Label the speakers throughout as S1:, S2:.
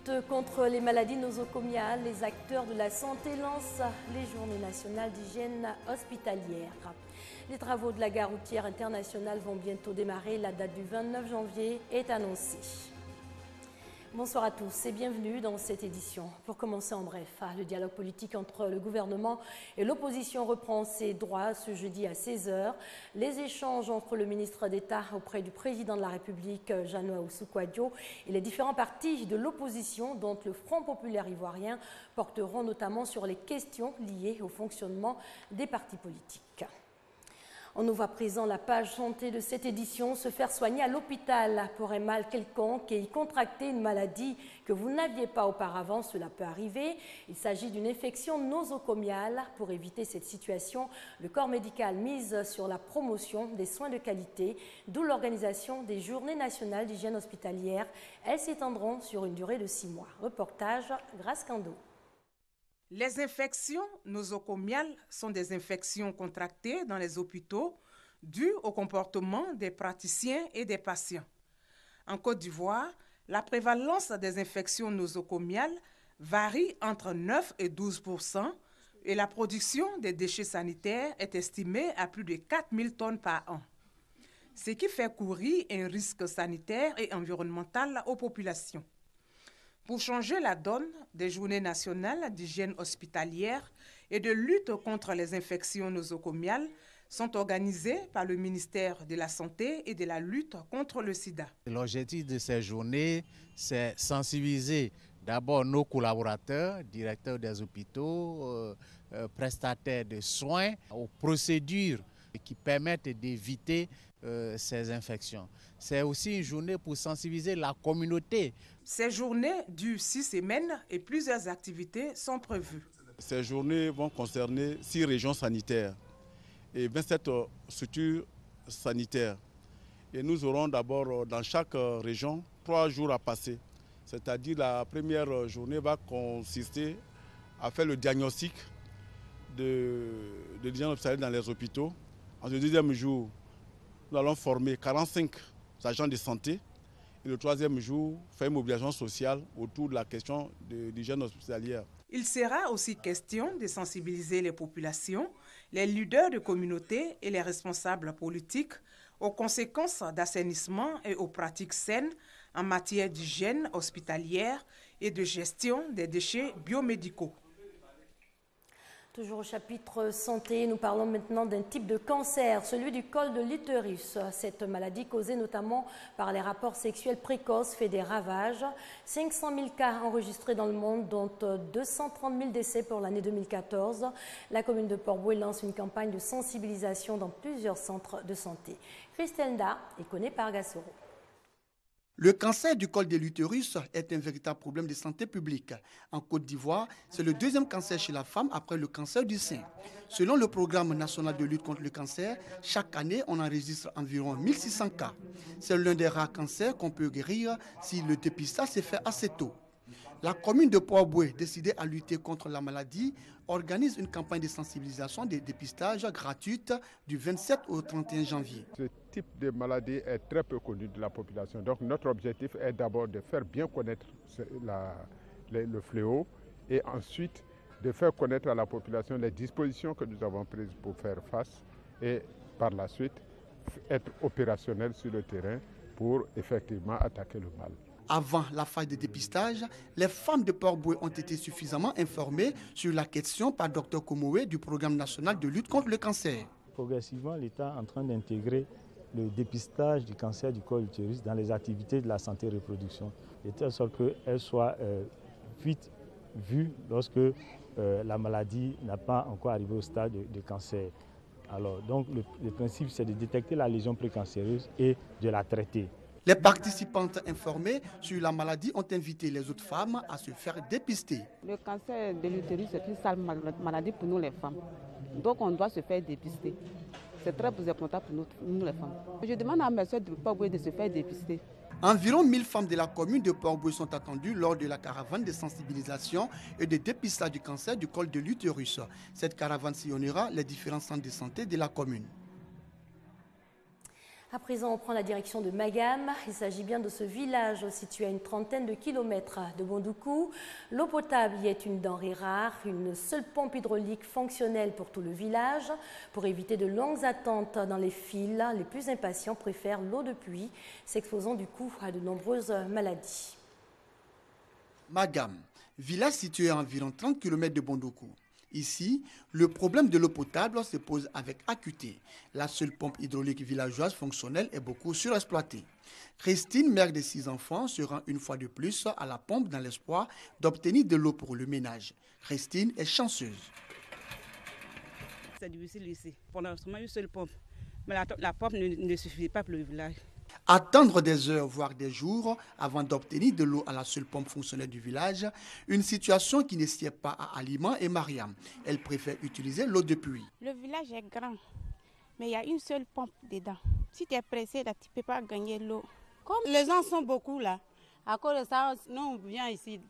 S1: lutte contre les maladies nosocomiales, les acteurs de la santé lancent les journées nationales d'hygiène hospitalière. Les travaux de la gare routière internationale vont bientôt démarrer. La date du 29 janvier est annoncée. Bonsoir à tous et bienvenue dans cette édition. Pour commencer en bref, le dialogue politique entre le gouvernement et l'opposition reprend ses droits ce jeudi à 16h. Les échanges entre le ministre d'État auprès du président de la République, Jeannot Ahoussou-Kouadio, et les différents partis de l'opposition, dont le Front populaire ivoirien, porteront notamment sur les questions liées au fonctionnement des partis politiques. On nous voit à présent la page santé de cette édition. Se faire soigner à l'hôpital pour un mal quelconque et y contracter une maladie que vous n'aviez pas auparavant, cela peut arriver. Il s'agit d'une infection nosocomiale. Pour éviter cette situation, le corps médical mise sur la promotion des soins de qualité, d'où l'organisation des Journées nationales d'hygiène hospitalière. Elles s'étendront sur une durée de 6 mois. Reportage Grace Kando.
S2: Les infections nosocomiales sont des infections contractées dans les hôpitaux dues au comportement des praticiens et des patients. En Côte d'Ivoire, la prévalence des infections nosocomiales varie entre 9 et 12% et la production des déchets sanitaires est estimée à plus de 4000 tonnes par an, ce qui fait courir un risque sanitaire et environnemental aux populations. Pour changer la donne, des journées nationales d'hygiène hospitalière et de lutte contre les infections nosocomiales sont organisées par le ministère de la Santé et de la lutte contre le sida.
S3: L'objectif de ces journées, c'est sensibiliser d'abord nos collaborateurs, directeurs des hôpitaux, prestataires de soins, aux procédures qui permettent d'éviter ces infections. C'est aussi une journée pour sensibiliser la communauté.
S2: Ces journées durent 6 semaines et plusieurs activités sont prévues.
S4: Ces journées vont concerner 6 régions sanitaires et 27 structures sanitaires. Et nous aurons d'abord dans chaque région 3 jours à passer. C'est-à-dire la première journée va consister à faire le diagnostic de l'hygiène hospitalière dans les hôpitaux. En le deuxième jour, nous allons former 45 agents de santé. Et le troisième jour, faire une mobilisation sociale autour de la question de l'hygiène hospitalière.
S2: Il sera aussi question de sensibiliser les populations, les leaders de communauté et les responsables politiques aux conséquences d'assainissement et aux pratiques saines en matière d'hygiène hospitalière et de gestion des déchets biomédicaux.
S1: Toujours au chapitre santé, nous parlons maintenant d'un type de cancer, celui du col de l'utérus. Cette maladie causée notamment par les rapports sexuels précoces fait des ravages. 500 000 cas enregistrés dans le monde, dont 230 000 décès pour l'année 2014. La commune de Port-Bouët lance une campagne de sensibilisation dans plusieurs centres de santé. Christelle Nda est connue par Gassoro.
S5: Le cancer du col de l'utérus est un véritable problème de santé publique. En Côte d'Ivoire, c'est le deuxième cancer chez la femme après le cancer du sein. Selon le programme national de lutte contre le cancer, chaque année, on enregistre environ 1600 cas. C'est l'un des rares cancers qu'on peut guérir si le dépistage se fait assez tôt. La commune de Port-Bouët, décidée à lutter contre la maladie, organise une campagne de sensibilisation de dépistage gratuite du 27 au 31 janvier.
S6: Ce type de maladie est très peu connu de la population. Donc notre objectif est d'abord de faire bien connaître le fléau et ensuite de faire connaître à la population les dispositions que nous avons prises pour faire face et par la suite être opérationnel sur le terrain pour effectivement attaquer le mal.
S5: Avant la phase de dépistage, les femmes de Port-Bouët ont été suffisamment informées sur la question par Dr Komoé du programme national de lutte contre le cancer.
S7: Progressivement, l'État est en train d'intégrer le dépistage du cancer du col de l'utérus dans les activités de la santé et reproduction, de telle sorte qu'elle soit vite vue lorsque la maladie n'a pas encore arrivé au stade de cancer. Alors, donc, le principe, c'est de détecter la lésion précancéreuse et de la traiter.
S5: Les participantes informées sur la maladie ont invité les autres femmes à se faire dépister.
S8: Le cancer de l'utérus est une sale maladie pour nous les femmes. Donc on doit se faire dépister. C'est très important pour nous les femmes. Je demande à mes soeurs de Port-Bouët de se faire dépister.
S5: Environ 1000 femmes de la commune de Port-Bouët sont attendues lors de la caravane de sensibilisation et de dépistage du cancer du col de l'utérus. Cette caravane sillonnera les différents centres de santé de la commune.
S1: À présent, on prend la direction de Magam. Il s'agit bien de ce village situé à une trentaine de kilomètres de Bondoukou. L'eau potable y est une denrée rare. Une seule pompe hydraulique fonctionnelle pour tout le village. Pour éviter de longues attentes dans les files, les plus impatients préfèrent l'eau de pluie, s'exposant du coup à de nombreuses maladies.
S5: Magam, village situé à environ 30 km de Bondoukou. Ici, le problème de l'eau potable se pose avec acuité. La seule pompe hydraulique villageoise fonctionnelle est beaucoup surexploitée. Christine, mère de 6 enfants, se rend une fois de plus à la pompe dans l'espoir d'obtenir de l'eau pour le ménage. Christine est chanceuse.
S9: C'est difficile ici. Pendant ce moment, une seule pompe. Mais la pompe ne suffit pas pour le village.
S5: Attendre des heures, voire des jours, avant d'obtenir de l'eau à la seule pompe fonctionnelle du village, une situation qui ne sied pas à Aliment et Mariam. Elle préfère utiliser l'eau de pluie.
S10: Le village est grand, mais il y a une seule pompe dedans. Si tu es pressé, là, tu ne peux pas gagner l'eau.
S9: Comme les gens sont beaucoup là, à cause de ça, nous on vient ici,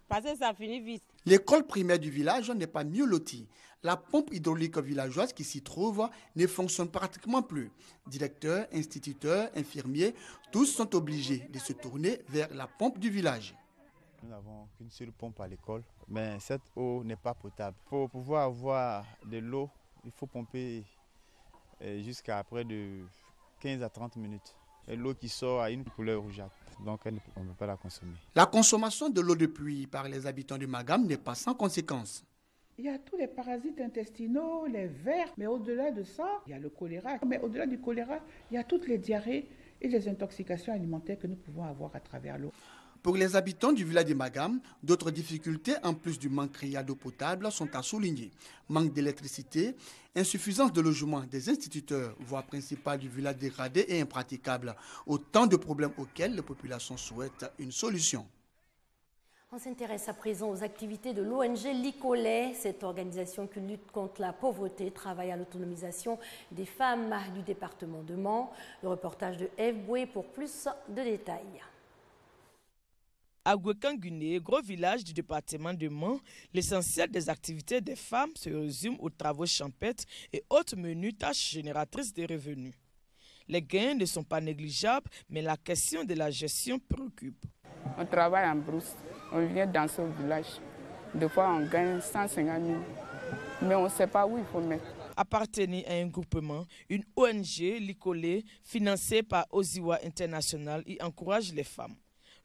S9: parce que ça finit vite.
S5: L'école primaire du village n'est pas mieux lotie. La pompe hydraulique villageoise qui s'y trouve ne fonctionne pratiquement plus. Directeurs, instituteurs, infirmiers, tous sont obligés de se tourner vers la pompe du village.
S11: Nous n'avons qu'une seule pompe à l'école, mais cette eau n'est pas potable. Pour pouvoir avoir de l'eau, il faut pomper jusqu'à près de 15 à 30 minutes. Et l'eau qui sort a une couleur rougeâtre, donc on ne peut pas la consommer.
S5: La consommation de l'eau de pluie par les habitants de Magam n'est pas sans conséquences.
S12: Il y a tous les parasites intestinaux, les vers, mais au-delà de ça, il y a le choléra. Mais au-delà du choléra, il y a toutes les diarrhées et les intoxications alimentaires que nous pouvons avoir à travers l'eau.
S5: Pour les habitants du village de Magam, d'autres difficultés en plus du manque criard d'eau potable sont à souligner. Manque d'électricité, insuffisance de logement des instituteurs, voie principale du village dégradé et impraticable. Autant de problèmes auxquels les populations souhaitent une solution.
S1: On s'intéresse à présent aux activités de l'ONG Licolet. Cette organisation qui lutte contre la pauvreté travaille à l'autonomisation des femmes du département de Mans. Le reportage de Eve Boué pour plus de détails.
S13: À Gwekanguné, gros village du département de Mans, l'essentiel des activités des femmes se résume aux travaux champêtres et autres menus tâches génératrices de revenus. Les gains ne sont pas négligeables, mais la question de la gestion préoccupe.
S14: On travaille en brousse, on vient dans ce village. Des fois, on gagne 150 000, mais on ne sait pas où il faut mettre.
S13: Appartenir à un groupement, une ONG, Licolet, financée par Oziwa International, y encourage les femmes.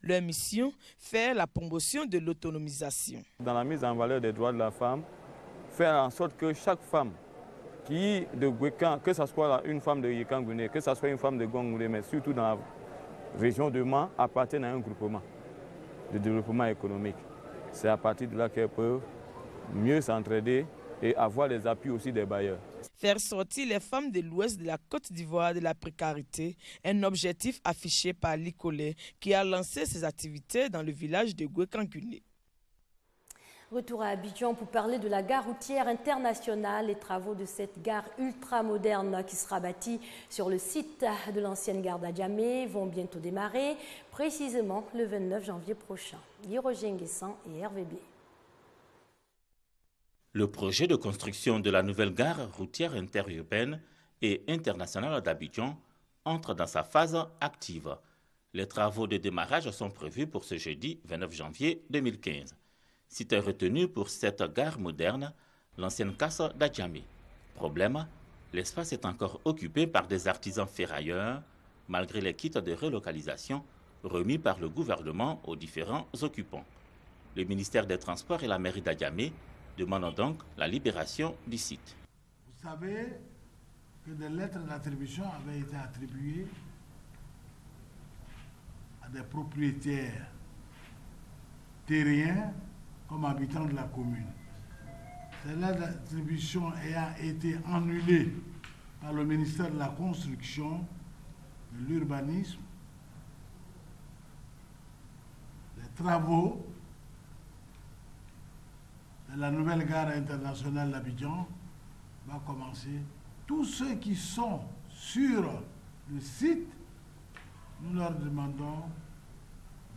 S13: Leur mission, faire la promotion de l'autonomisation.
S15: Dans la mise en valeur des droits de la femme, faire en sorte que chaque femme qui de Gwekan, que ce soit une femme de Yekangouné, que ce soit une femme de Gongoulé, mais surtout dans la région de Mans, appartiennent à un groupement de développement économique. C'est à partir de là qu'elles peuvent mieux s'entraider et avoir les appuis aussi des bailleurs.
S13: Faire sortir les femmes de l'ouest de la Côte d'Ivoire de la précarité, un objectif affiché par Licolet qui a lancé ses activités dans le village de Gwekanguné.
S1: Retour à Abidjan pour parler de la gare routière internationale. Les travaux de cette gare ultra-moderne qui sera bâtie sur le site de l'ancienne gare d'Adjamé vont bientôt démarrer, précisément le 29 janvier prochain. Roger Nguessan et RVB.
S16: Le projet de construction de la nouvelle gare routière interurbaine et internationale d'Abidjan entre dans sa phase active. Les travaux de démarrage sont prévus pour ce jeudi 29 janvier 2015. Site retenu pour cette gare moderne, l'ancienne casse d'Adjamé. Problème, l'espace est encore occupé par des artisans ferrailleurs, malgré les kits de relocalisation remis par le gouvernement aux différents occupants. Le ministère des Transports et la mairie d'Adjamé demandent donc la libération du site.
S17: Vous savez que des lettres d'attribution avaient été attribuées à des propriétaires terriens comme habitants de la commune. Ces lettres d'attribution ayant été annulées par le ministère de la Construction, de l'Urbanisme, les travaux de la nouvelle gare internationale d'Abidjan va commencer. Tous ceux qui sont sur le site, nous leur demandons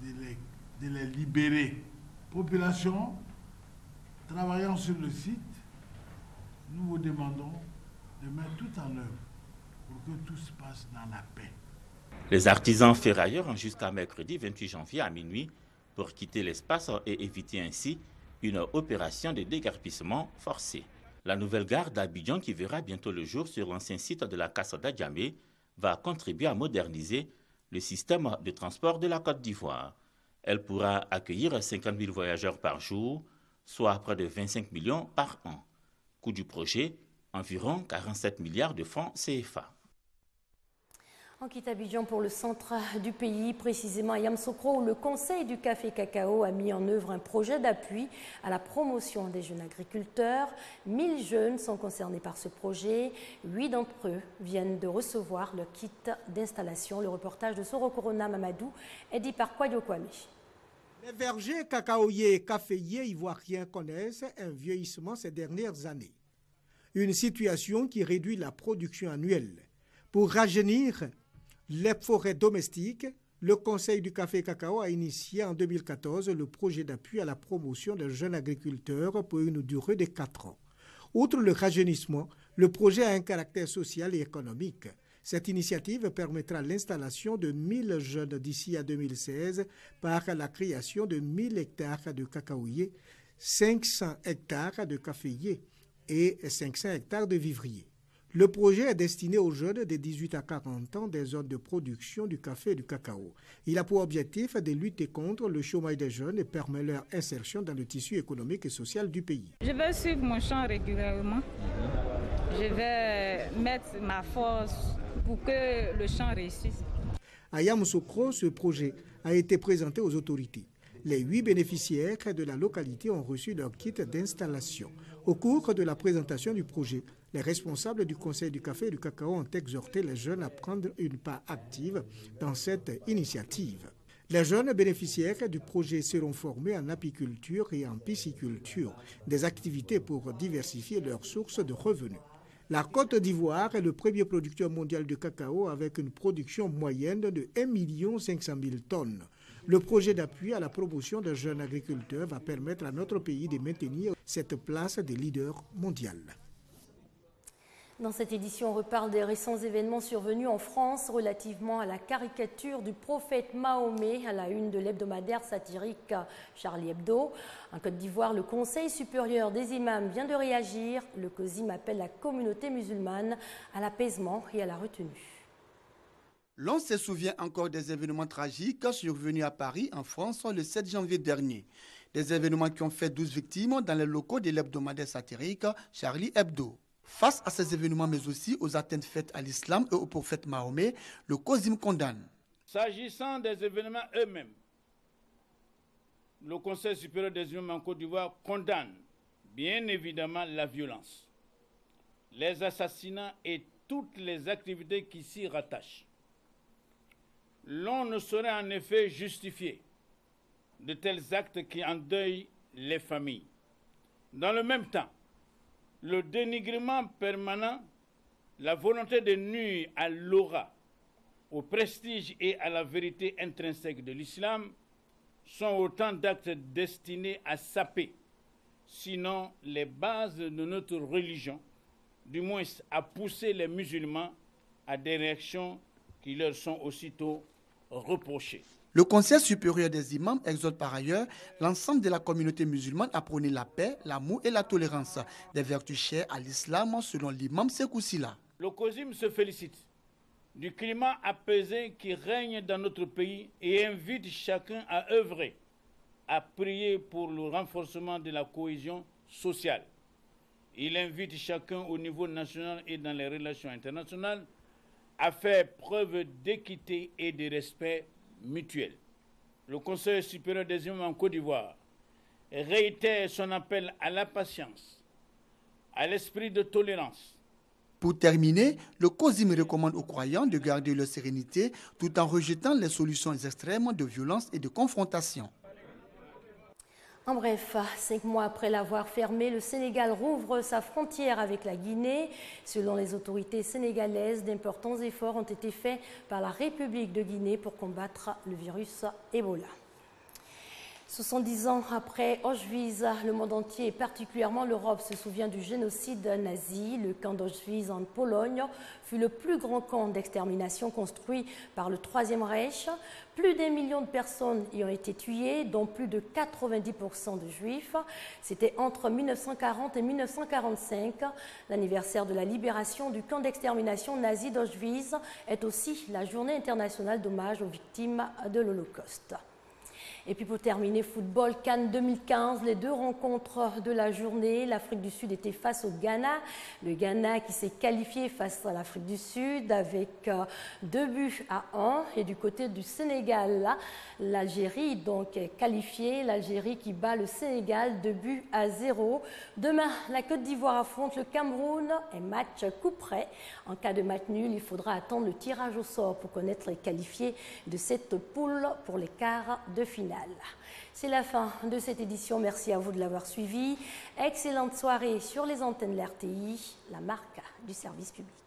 S17: de les libérer. Population travaillant sur le site, nous vous demandons de mettre tout en œuvre pour que tout se passe dans la paix.
S16: Les artisans ferrailleurs ont jusqu'à mercredi 28 janvier à minuit pour quitter l'espace et éviter ainsi une opération de déguerpissement forcé. La nouvelle gare d'Abidjan, qui verra bientôt le jour sur l'ancien site de la Casa d'Adjamé, va contribuer à moderniser le système de transport de la Côte d'Ivoire. Elle pourra accueillir 50 000 voyageurs par jour, soit près de 25 millions par an. Coût du projet, environ 47 milliards de francs CFA.
S1: On quitte Abidjan pour le centre du pays, précisément à Yamoussoukro, où le Conseil du café cacao a mis en œuvre un projet d'appui à la promotion des jeunes agriculteurs. 1000 jeunes sont concernés par ce projet. 8 d'entre eux viennent de recevoir leur kit d'installation. Le reportage de Soro Corona Mamadou est dit par Kwadio Kwame.
S18: Les vergers cacaoyers et caféiers ivoiriens connaissent un vieillissement ces dernières années. Une situation qui réduit la production annuelle. Pour rajeunir les forêts domestiques, le Conseil du café cacao a initié en 2014 le projet d'appui à la promotion des jeunes agriculteurs pour une durée de 4 ans. Outre le rajeunissement, le projet a un caractère social et économique. Cette initiative permettra l'installation de 1000 jeunes d'ici à 2016 par la création de 1000 hectares de cacaoyers, 500 hectares de caféiers et 500 hectares de vivriers. Le projet est destiné aux jeunes de 18 à 40 ans des zones de production du café et du cacao. Il a pour objectif de lutter contre le chômage des jeunes et permet leur insertion dans le tissu économique et social du pays.
S19: Je vais suivre mon champ régulièrement. Je vais mettre ma force pour que le champ réussisse.
S18: À Yamoussoukro, ce projet a été présenté aux autorités. Les 8 bénéficiaires de la localité ont reçu leur kit d'installation. Au cours de la présentation du projet, les responsables du Conseil du café et du cacao ont exhorté les jeunes à prendre une part active dans cette initiative. Les jeunes bénéficiaires du projet seront formés en apiculture et en pisciculture, des activités pour diversifier leurs sources de revenus. La Côte d'Ivoire est le premier producteur mondial de cacao avec une production moyenne de 1 500 000 tonnes. Le projet d'appui à la promotion des jeunes agriculteurs va permettre à notre pays de maintenir cette place de leader mondial.
S1: Dans cette édition, on reparle des récents événements survenus en France relativement à la caricature du prophète Mahomet à la une de l'hebdomadaire satirique Charlie Hebdo. En Côte d'Ivoire, le Conseil supérieur des imams vient de réagir. Le COSIM appelle la communauté musulmane à l'apaisement et à la retenue.
S5: L'on se souvient encore des événements tragiques survenus à Paris, en France, le 7 janvier dernier. Des événements qui ont fait 12 victimes dans les locaux de l'hebdomadaire satirique Charlie Hebdo. Face à ces événements, mais aussi aux atteintes faites à l'islam et au prophète Mahomet, le COSIM condamne.
S20: S'agissant des événements eux-mêmes, le Conseil supérieur des imams en Côte d'Ivoire condamne bien évidemment la violence, les assassinats et toutes les activités qui s'y rattachent. L'on ne saurait en effet justifier de tels actes qui endeuillent les familles. Dans le même temps, le dénigrement permanent, la volonté de nuire à l'aura, au prestige et à la vérité intrinsèque de l'islam sont autant d'actes destinés à saper, sinon les bases de notre religion, du moins à pousser les musulmans à des réactions qui leur sont aussitôt reprochées.
S5: Le Conseil supérieur des imams exhorte par ailleurs l'ensemble de la communauté musulmane à prôner la paix, l'amour et la tolérance, des vertus chères à l'islam selon l'imam Sékou Sylla.
S20: Le COSIM se félicite du climat apaisé qui règne dans notre pays et invite chacun à œuvrer, à prier pour le renforcement de la cohésion sociale. Il invite chacun au niveau national et dans les relations internationales à faire preuve d'équité et de respect mutuel. Le Conseil supérieur des imams en Côte d'Ivoire réitère son appel à la patience, à l'esprit de tolérance.
S5: Pour terminer, le COSIM recommande aux croyants de garder leur sérénité tout en rejetant les solutions extrêmes de violence et de confrontation.
S1: En bref, 5 mois après l'avoir fermé, le Sénégal rouvre sa frontière avec la Guinée. Selon les autorités sénégalaises, d'importants efforts ont été faits par la République de Guinée pour combattre le virus Ebola. 70 ans après Auschwitz, le monde entier et particulièrement l'Europe se souvient du génocide nazi. Le camp d'Auschwitz en Pologne fut le plus grand camp d'extermination construit par le Troisième Reich. Plus d'1 million de personnes y ont été tuées, dont plus de 90% de juifs. C'était entre 1940 et 1945. L'anniversaire de la libération du camp d'extermination nazi d'Auschwitz est aussi la journée internationale d'hommage aux victimes de l'Holocauste. Et puis pour terminer, football, Cannes 2015, les deux rencontres de la journée. L'Afrique du Sud était face au Ghana. Le Ghana qui s'est qualifié face à l'Afrique du Sud avec 2-1. Et du côté du Sénégal, l'Algérie donc est qualifiée. L'Algérie qui bat le Sénégal 2-0. Demain, la Côte d'Ivoire affronte le Cameroun. Un match coup près. En cas de match nul, il faudra attendre le tirage au sort pour connaître les qualifiés de cette poule pour les quarts de finale. C'est la fin de cette édition. Merci à vous de l'avoir suivi. Excellente soirée sur les antennes de l'RTI, la marque du service public.